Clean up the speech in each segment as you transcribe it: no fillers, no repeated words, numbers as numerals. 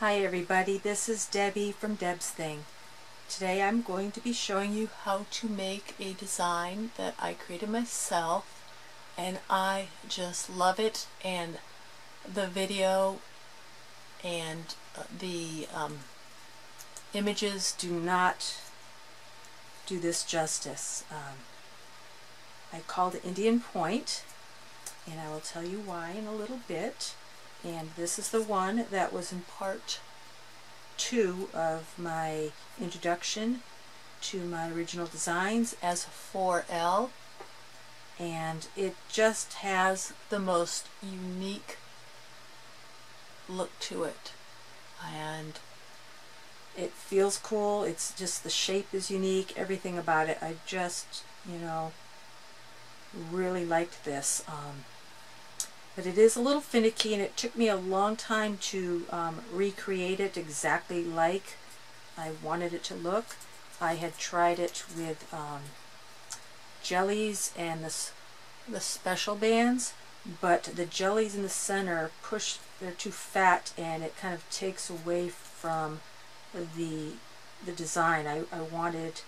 Hi everybody, this is Debbie from Deb's Thing. Today I'm going to be showing you how to make a design that I created myself, and I just love it, and the video and the images do not do this justice. I called it Indian Point, and I will tell you why in a little bit. And this is the one that was in part 2 of my introduction to my original designs as a 4L, and it just has the most unique look to it, and it feels cool. It's just the shape is unique, everything about it. I just, really liked this. But it is a little finicky, and it took me a long time to recreate it exactly like I wanted it to look. I had tried it with jellies and the special bands, but the jellies in the center they're too fat, and it kind of takes away from the design. I wanted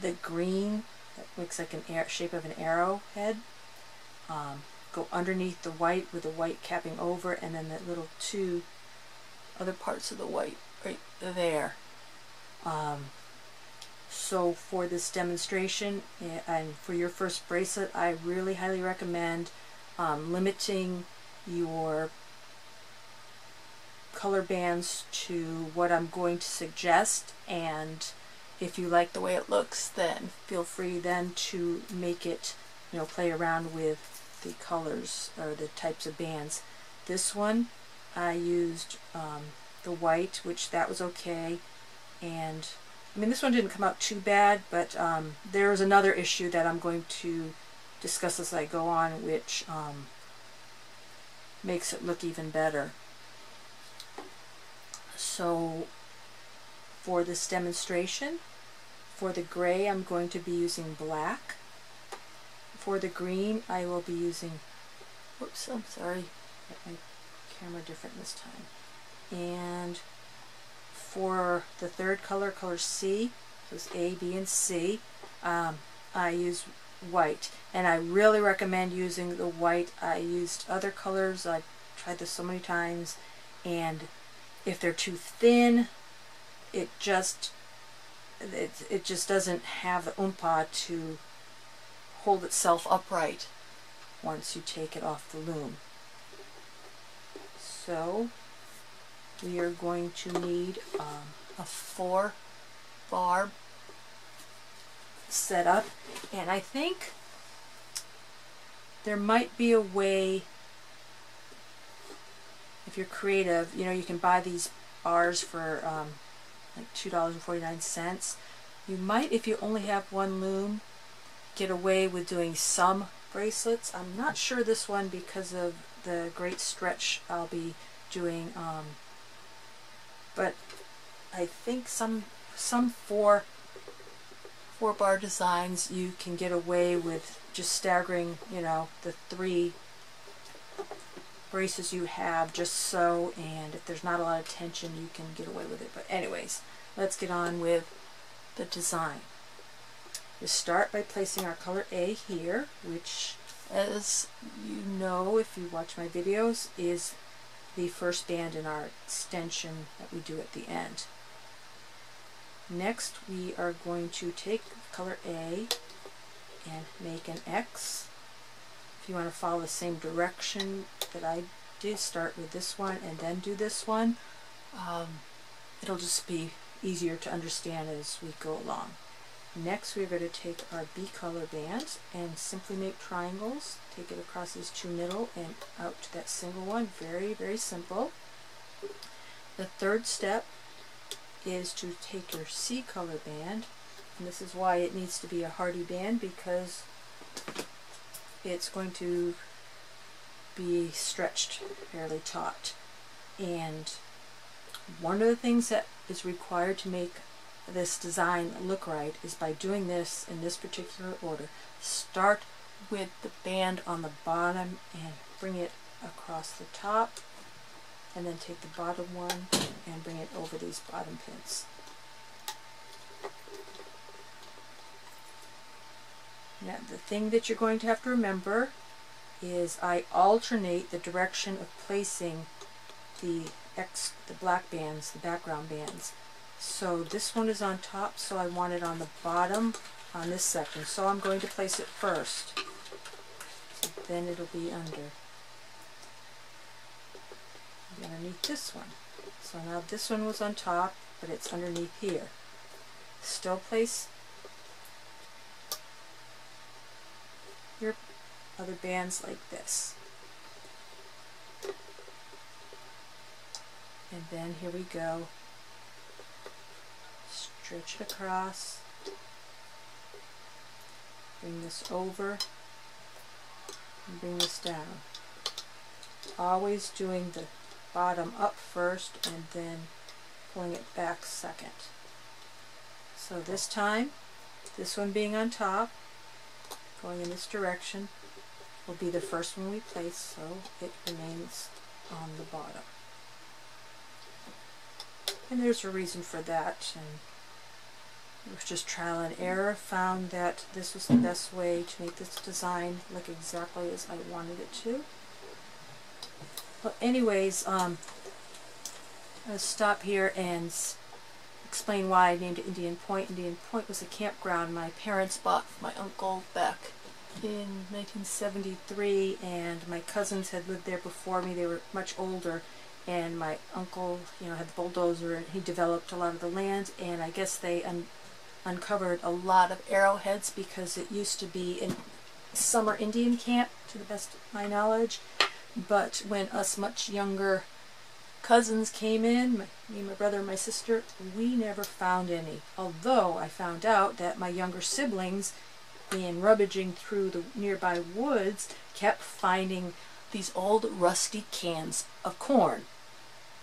the green that looks like shape of an arrowhead. Go underneath the white with the white capping over, and then the little 2 other parts of the white right there. So for this demonstration and for your first bracelet, I really highly recommend limiting your color bands to what I'm going to suggest, and if you like the way it looks, then feel free then to make it, play around with the colors or the types of bands. This one I used the white, which that was okay, and this one didn't come out too bad, but there is another issue that I'm going to discuss as I go on, which makes it look even better. So for this demonstration, for the gray I'm going to be using black. For the green, I will be using, whoops, I'm sorry, got my camera different this time. And for the third color, color C, so it's A, B, and C, I use white. And I really recommend using the white. I used other colors, I've tried this so many times, and if they're too thin, it just doesn't have the oompah to hold itself upright once you take it off the loom. So we are going to need a 4-bar setup, and I think there might be a way, if you're creative, you can buy these bars for like $2.49. You might, if you only have one loom, get away with doing some bracelets. I'm not sure this one because of the great stretch I'll be doing, but I think some 4-bar designs you can get away with just staggering, the 3 braces you have, just so, and if there's not a lot of tension, you can get away with it. But anyways, let's get on with the design. We start by placing our color A here, which, as you know if you watch my videos, is the first band in our extension that we do at the end. Next, we are going to take color A and make an X. If you want to follow the same direction that I did, start with this one and then do this one. It'll just be easier to understand as we go along. Next, we're going to take our B color band and simply make triangles. Take it across these 2 middle and out to that single one. Very, very simple. The third step is to take your C color band, and this is why it needs to be a hardy band, because it's going to be stretched fairly taut. And one of the things that is required to make this design look right is by doing this in this particular order. Start with the band on the bottom and bring it across the top, and then take the bottom one and bring it over these bottom pins. Now the thing that you're going to have to remember is I alternate the direction of placing the black bands, the background bands. So this one is on top, so I want it on the bottom on this section. So I'm going to place it first. So then it'll be underneath this one. So now this one was on top, but it's underneath here. Still place your other bands like this. And then here we go. Stretch it across. Bring this over and bring this down. Always doing the bottom up first and then pulling it back second. So this time, this one being on top, going in this direction, will be the first one we place, so it remains on the bottom. And there's a reason for that, and it was just trial and error. Found that this was the best way to make this design look exactly as I wanted it to. Well, anyways, I'll stop here and explain why I named it Indian Point. Indian Point was a campground my parents bought for my uncle back in 1973, and my cousins had lived there before me. They were much older, and my uncle, had the bulldozer, and he developed a lot of the land, and I guess they uncovered a lot of arrowheads because it used to be a summer Indian camp, to the best of my knowledge. But when us much younger cousins came in, me, my brother, and my sister, we never found any. Although I found out that my younger siblings, in rummaging through the nearby woods, kept finding these old rusty cans of corn.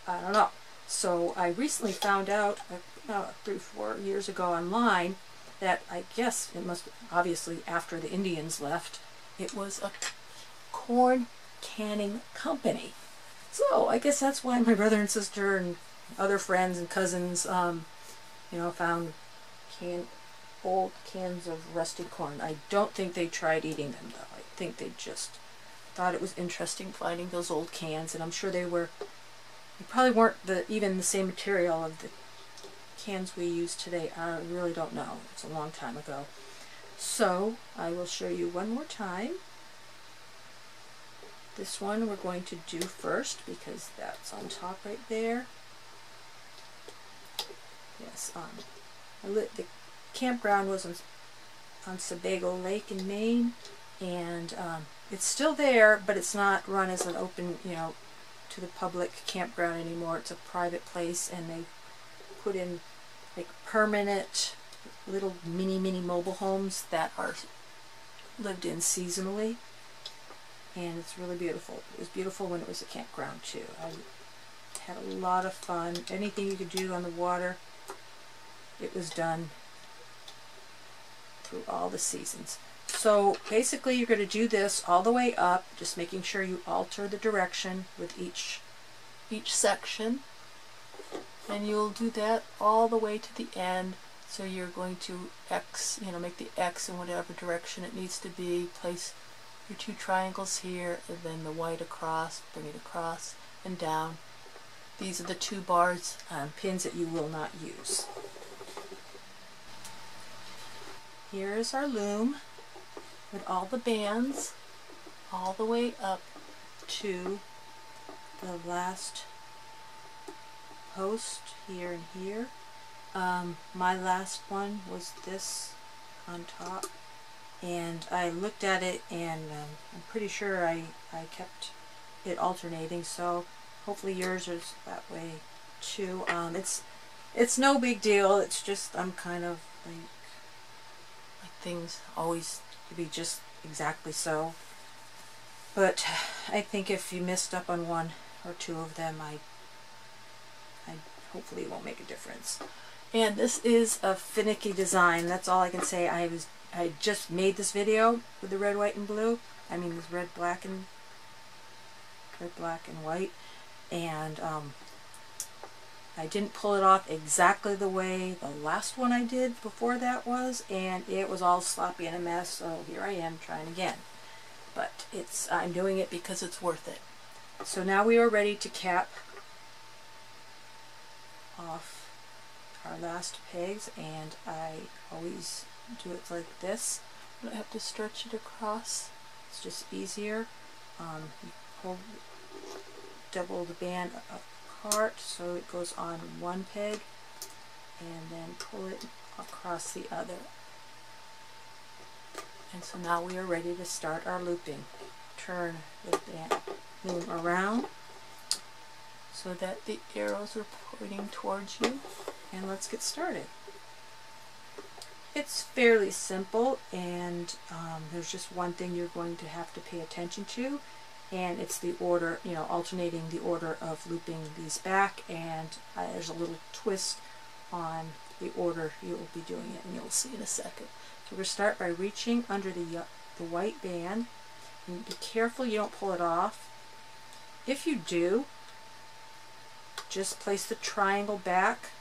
I don't know. So I recently found out, 3 or 4 years ago online, that I guess it must, obviously after the Indians left, it was a corn canning company. So I guess that's why my brother and sister and other friends and cousins, found old cans of rusty corn. I don't think they tried eating them, though. I think they just thought it was interesting finding those old cans, and I'm sure they probably weren't even the same material of the cans we use today. I really don't know. It's a long time ago. So I will show you one more time. This one we're going to do first because that's on top right there. Yes, the campground was on Sebago Lake in Maine, and it's still there, but it's not run as an open, to the public campground anymore. It's a private place, and they put in like permanent little mini mobile homes that are lived in seasonally, and it's really beautiful. It was beautiful when it was a campground too. I had a lot of fun. Anything you could do on the water, it was done through all the seasons. So basically you're going to do this all the way up, just making sure you alter the direction with each section, and you'll do that all the way to the end. So you're going to make the X in whatever direction it needs to be. Place your 2 triangles here, and then the white across, bring it across and down. These are the 2 bars, pins that you will not use. Here is our loom with all the bands all the way up to the last post here and here. My last one was this on top, and I looked at it, and I'm pretty sure I kept it alternating, so hopefully yours is that way too. It's no big deal. It's just I'm kind of like things always to be just exactly so. But I think if you missed up on 1 or 2 of them, I hopefully it won't make a difference. And this is a finicky design. That's all I can say. I just made this video with the red, white, and blue. I mean, this red, black, and white. and I didn't pull it off exactly the way the last one I did before that was, and it was all sloppy and a mess, so here I am trying again. But I'm doing it because it's worth it. So now we are ready to cap off our last pegs, and I always do it like this. I don't have to stretch it across. It's just easier. You double the band apart so it goes on one peg, and then pull it across the other. And so now we are ready to start our looping. Turn the loom around so that the arrows are pointing towards you, and let's get started. It's fairly simple, and there's just one thing you're going to have to pay attention to, and it's the order, alternating the order of looping these back, and there's a little twist on the order you'll be doing it, and you'll see in a second. So we're going to start by reaching under the white band, and be careful you don't pull it off. If you do, just place the triangle back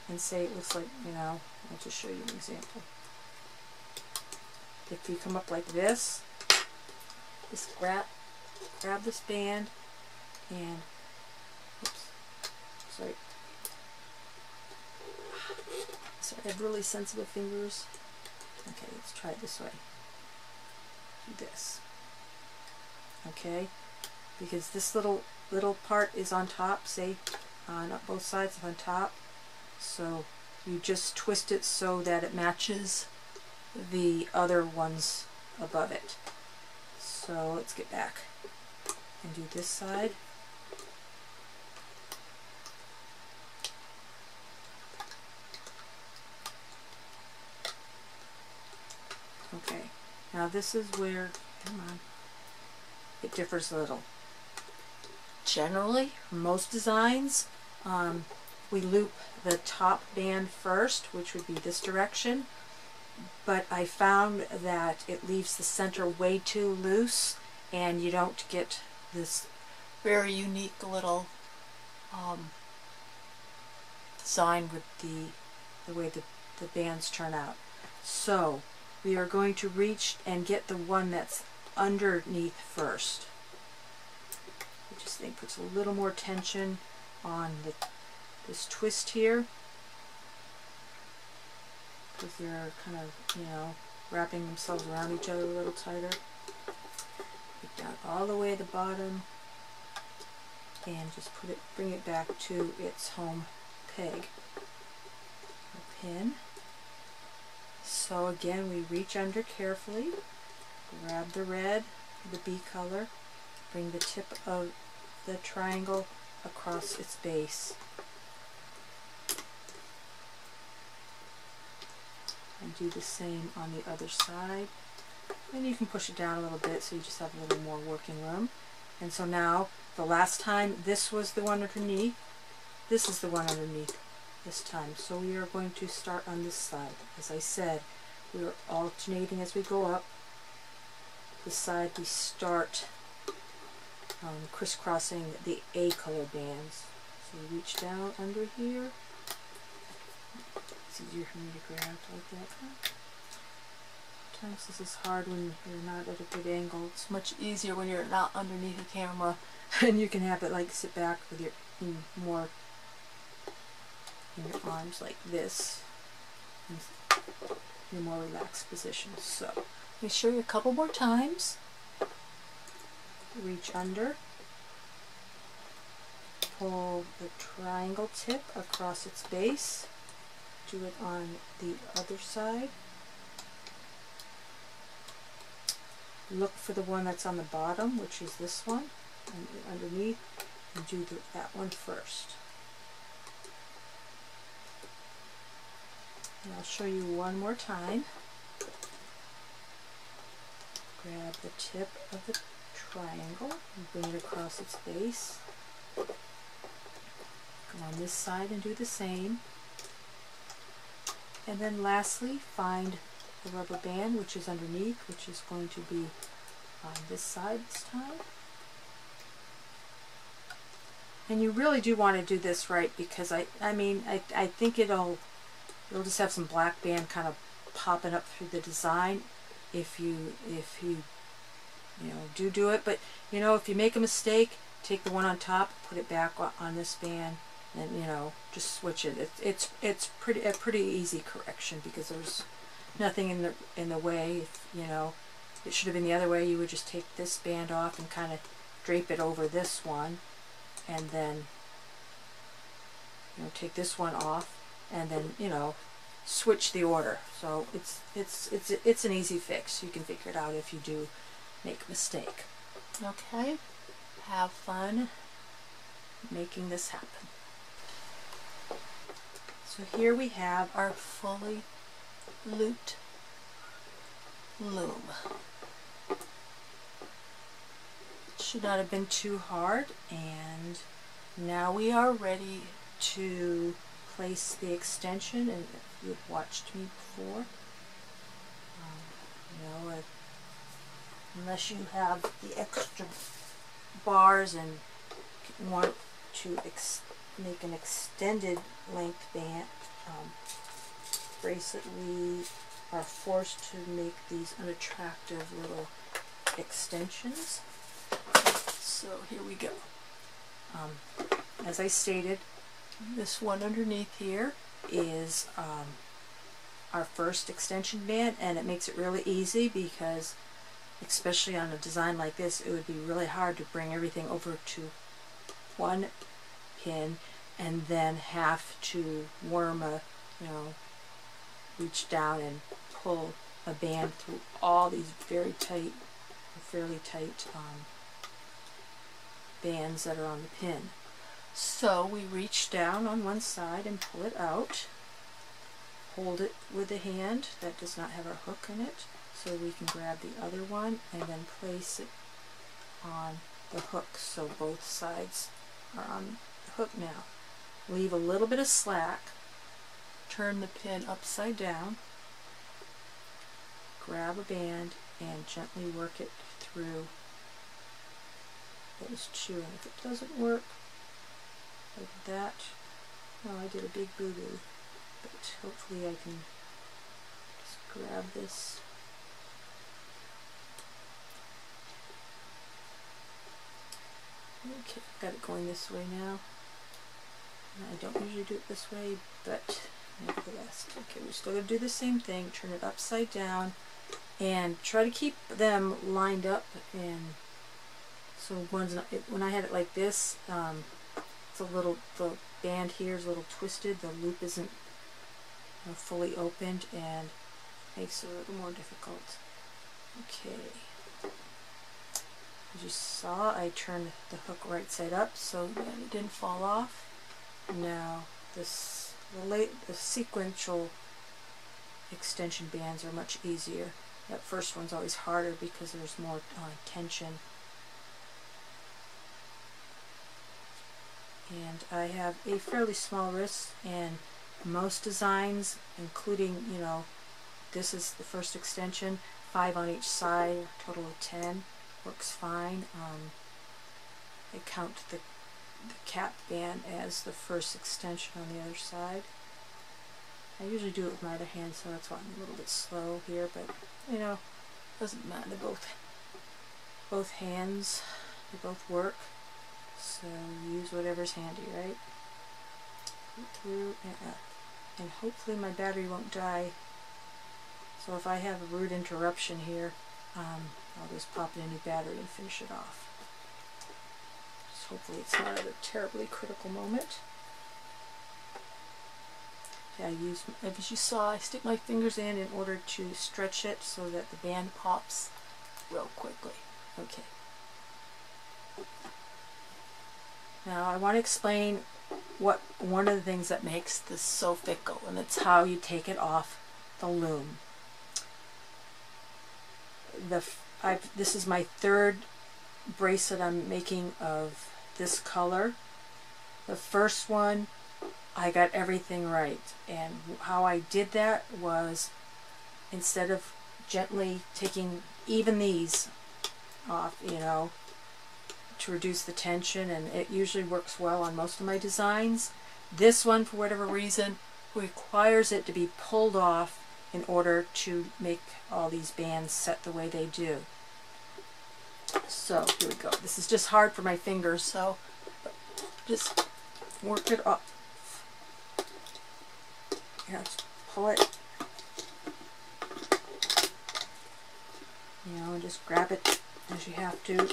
and say it looks like, I'll just show you an example. If you come up like this, just grab this band and, sorry, I have really sensitive fingers. Okay, let's try it this way. Do this. Okay, because this little part is on top, say, on both sides on top. So you just twist it so that it matches the other ones above it. So let's get back and do this side. Okay, now this is where, come on, it differs a little. Generally, most designs, we loop the top band first, which would be this direction, but I found that it leaves the center way too loose, and you don't get this very unique little design with the way the bands turn out. So we are going to reach and get the one that's underneath first. I just think puts a little more tension on this twist here, because they're kind of, wrapping themselves around each other a little tighter. Get down all the way to the bottom and just bring it back to its home peg or pin. So again, we reach under carefully, grab the red, the B color, bring the tip of the triangle across its base, and do the same on the other side. And you can push it down a little bit so you just have a little more working room. And so now, the last time this was the one underneath, this is the one underneath this time. So we are going to start on this side. As I said, we are alternating as we go up. This side we start crisscrossing the A color bands. So we reach down under here. It's easier for me to grab like that. Sometimes this is hard when you're not at a good angle. It's much easier when you're not underneath the camera and you can have it like sit back with your more in your arms like this, in a more relaxed position. So let me show you a couple more times. Reach under, pull the triangle tip across its base, do it on the other side. Look for the one that's on the bottom, which is this one, and underneath, and do that one first. And I'll show you one more time. Grab the tip of the triangle and bring it across its base. Go on this side and do the same. And then lastly, find the rubber band, which is underneath, which is going to be on this side this time. And you really do want to do this right, because I think it'll just have some black band kind of popping up through the design if you do it. But if you make a mistake, take the one on top, put it back on this band, and just switch it. It's a pretty easy correction, because there's nothing in the way. If it should have been the other way, you would just take this band off and kind of drape it over this one, and then take this one off, and then switch the order. So it's an easy fix. You can figure it out if you do make a mistake. Okay, have fun making this happen. So here we have our fully looped loom. It should not have been too hard, and now we are ready to place the extension. And if you've watched me before, unless you have the extra bars and want to make an extended length band bracelet, we are forced to make these unattractive little extensions. So here we go. As I stated, this one underneath here is our first extension band, and it makes it really easy, because especially on a design like this, it would be really hard to bring everything over to one pin and then have to worm reach down and pull a band through all these very tight, fairly tight bands that are on the pin. So we reach down on one side and pull it out, hold it with a hand that does not have a hook in it, so we can grab the other one and then place it on the hook, so both sides are on the hook now. Leave a little bit of slack, turn the pin upside down, grab a band, and gently work it through those two. And if it doesn't work like that, oh, I did a big boo-boo, but hopefully I can just grab this. Okay, got it going this way now. I don't usually do it this way, but nevertheless. Okay, we're still going to do the same thing. Turn it upside down and try to keep them lined up. And so one's not, when I had it like this, it's a little, the band here is a little twisted. The loop isn't fully opened, and makes it a little more difficult. Okay. As you saw, I turned the hook right side up so that it didn't fall off. Now the sequential extension bands are much easier. That first one's always harder because there's more tension. And I have a fairly small wrist, and most designs, including, this is the first extension, 5 on each side, a total of 10. Works fine. I count the cap band as the first extension on the other side. I usually do it with my other hand, so that's why I'm a little bit slow here, but doesn't matter. Both hands, they both work, so use whatever's handy, right? Through and hopefully my battery won't die. So if I have a rude interruption here, I'll just pop in a new battery and finish it off. Just hopefully it's not at a terribly critical moment. Okay, as you saw, I stick my fingers in order to stretch it so that the band pops real quickly. Okay. Now I want to explain one of the things that makes this so fickle, and it's how you take it off the loom. This is my third bracelet I'm making of this color. The first one, I got everything right, and how I did that was, instead of gently taking even these off, to reduce the tension, and it usually works well on most of my designs. This one, for whatever reason, requires it to be pulled off in order to make all these bands set the way they do. So here we go. This is just hard for my fingers, so just work it up. Yeah, just pull it. You know, and just grab it as you have to.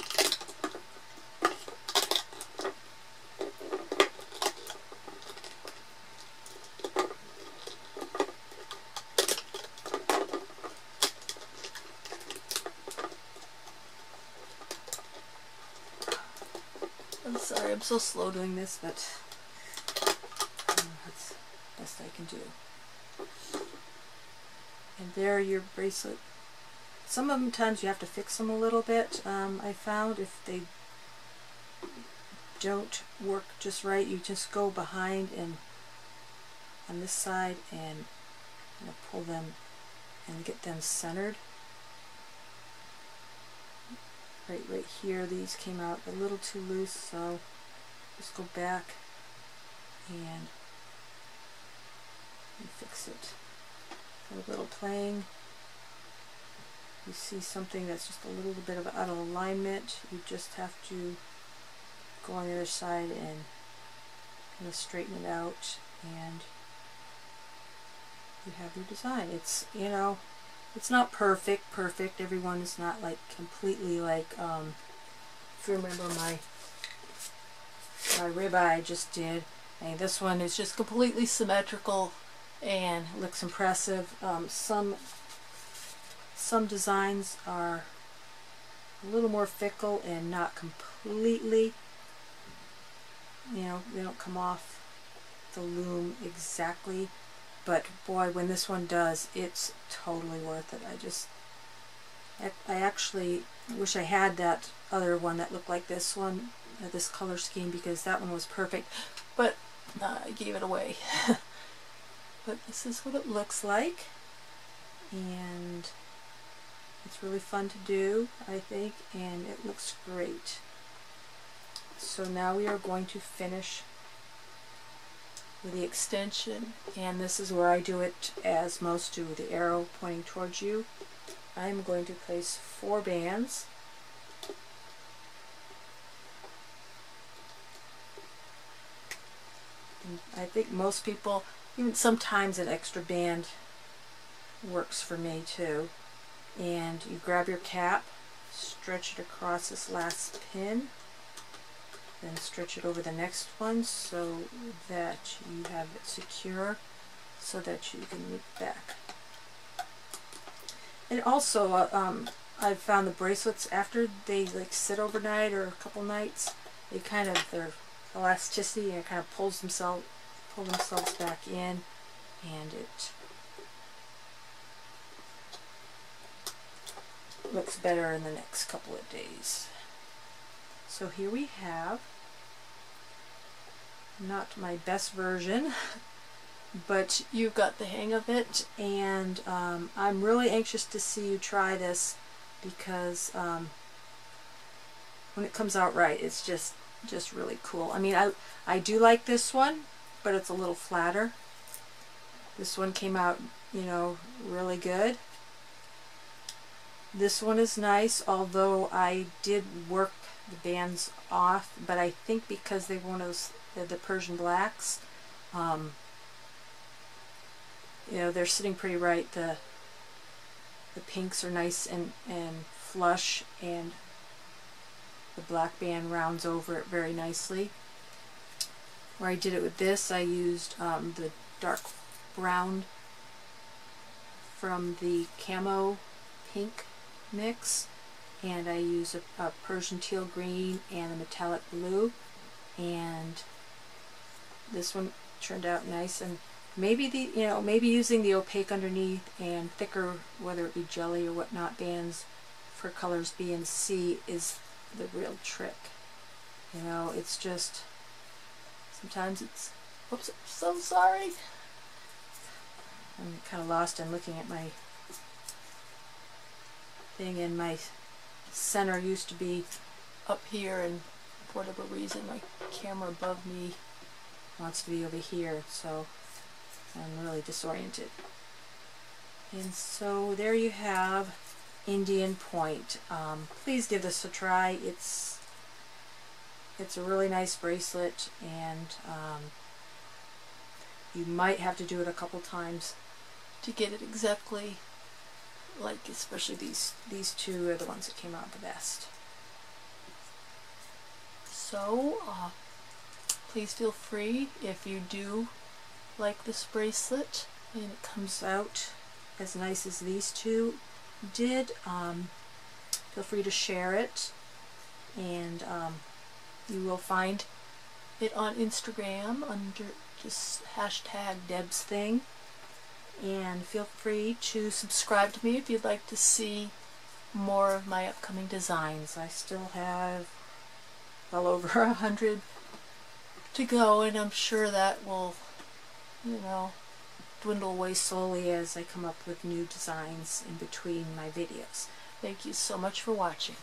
I'm sorry, I'm so slow doing this, but that's the best I can do. And there, your bracelet. Sometimes you have to fix them a little bit. I found if they don't work just right, you just go behind and on this side and pull them and get them centered. Right here, these came out a little too loose, so just go back and fix it. A little playing. You see something that's just a little bit of out of alignment, you just have to go on the other side and kind of straighten it out, and you have your design. It's, you know, it's not perfect. Everyone is not like completely like, if you remember my ribeye I just did, and this one is just completely symmetrical and looks impressive. Some designs are a little more fickle and not completely, you know, they don't come off the loom exactly, but boy, when this one does, it's totally worth it. I actually wish I had that other one that looked like this one, this color scheme, because that one was perfect, but I gave it away. But this is what it looks like, and it's really fun to do, I think, and it looks great. So now we are going to finish with the extension, and this is where I do it as most do, with the arrow pointing towards you. I'm going to place 4 bands. And I think most people, even sometimes an extra band works for me too. And you grab your cap, stretch it across this last pin, then stretch it over the next one so that you have it secure so that you can loop back. And also, I've found the bracelets, after they like sit overnight or a couple nights, they kind of, their elasticity and kind of pull themselves back in, and it looks better in the next couple of days. So here we have, not my best version, but you've got the hang of it, and I'm really anxious to see you try this, because when it comes out right, it's just really cool. I mean, I do like this one, but it's a little flatter. This one came out, you know, really good. This one is nice, although I did work the bands off, but I think because they were one of those, the Persian blacks, you know, they're sitting pretty right. The pinks are nice and flush, and the black band rounds over it very nicely. Where I did it with this, I used the dark brown from the camo pink mix, and I use a Persian teal green and a metallic blue, and this one turned out nice. And maybe maybe using the opaque underneath and thicker, whether it be jelly or whatnot, bands for colors B and C is the real trick. You know, it's just, sometimes it's, oops, I'm so sorry. I'm kind of lost. I'm looking at my thing, and my center used to be up here, and for whatever reason my camera above me wants to be over here, so I'm really disoriented. And so there you have Indian point. Please give this a try. It's a really nice bracelet, and you might have to do it a couple times to get it exactly like, especially these two are the ones that came out the best. So please feel free, if you do like this bracelet and it comes out as nice as these two did, feel free to share it, and you will find it on Instagram under just hashtag Deb's Thing. And feel free to subscribe to me if you'd like to see more of my upcoming designs. I still have well over 100 to go, and I'm sure that will, you know, dwindle away slowly as I come up with new designs in between my videos. Thank you so much for watching.